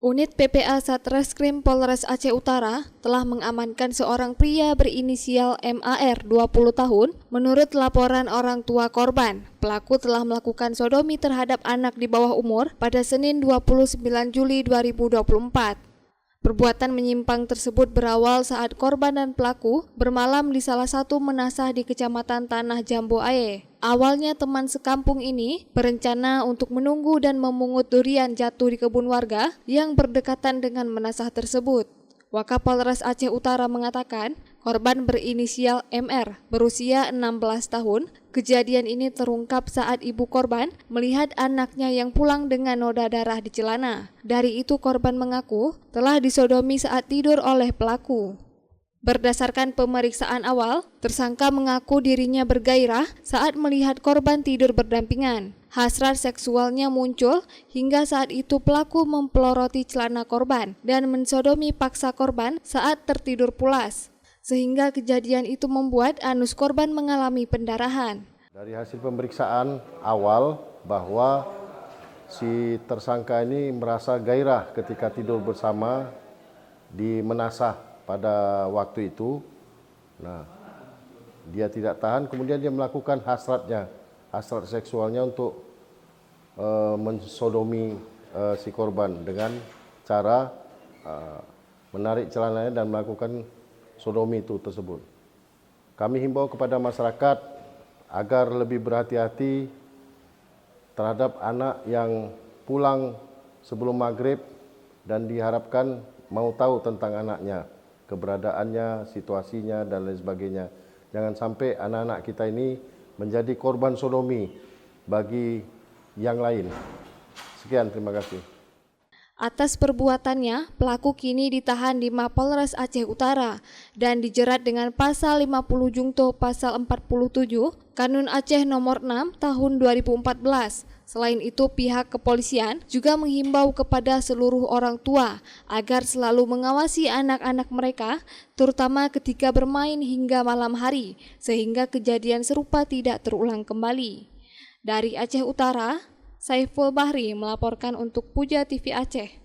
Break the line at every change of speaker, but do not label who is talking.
Unit PPA Satreskrim Polres Aceh Utara telah mengamankan seorang pria berinisial MAR 20 tahun. Menurut laporan orang tua korban, pelaku telah melakukan sodomi terhadap anak di bawah umur pada Senin 29 Juli 2024. Perbuatan menyimpang tersebut berawal saat korban dan pelaku bermalam di salah satu menasah di Kecamatan Tanah Jambu Aye. Awalnya teman sekampung ini berencana untuk menunggu dan memungut durian jatuh di kebun warga yang berdekatan dengan menasah tersebut. Wakapolres Aceh Utara mengatakan, korban berinisial MR berusia 16 tahun. Kejadian ini terungkap saat ibu korban melihat anaknya yang pulang dengan noda darah di celana. Dari itu korban mengaku telah disodomi saat tidur oleh pelaku. Berdasarkan pemeriksaan awal, tersangka mengaku dirinya bergairah saat melihat korban tidur berdampingan. Hasrat seksualnya muncul hingga saat itu pelaku mempeloroti celana korban dan mensodomi paksa korban saat tertidur pulas. Sehingga kejadian itu membuat anus korban mengalami pendarahan.
Dari hasil pemeriksaan awal bahwa si tersangka ini merasa gairah ketika tidur bersama di menasah pada waktu itu. Nah, dia tidak tahan, kemudian dia melakukan hasrat seksualnya untuk mensodomi si korban dengan cara menarik celananya dan melakukan sodomi itu tersebut. Kami himbau kepada masyarakat agar lebih berhati-hati terhadap anak yang pulang sebelum maghrib dan diharapkan mau tahu tentang anaknya, keberadaannya, situasinya, dan lain sebagainya. Jangan sampai anak-anak kita ini menjadi korban sodomi bagi yang lain. Sekian, terima kasih.
Atas perbuatannya, pelaku kini ditahan di Mapolres Aceh Utara dan dijerat dengan pasal 50 Jungto pasal 47 Kanun Aceh nomor 6 tahun 2014. Selain itu, pihak kepolisian juga menghimbau kepada seluruh orang tua agar selalu mengawasi anak-anak mereka, terutama ketika bermain hingga malam hari, sehingga kejadian serupa tidak terulang kembali. Dari Aceh Utara, Saiful Bahri melaporkan untuk Puja TV Aceh.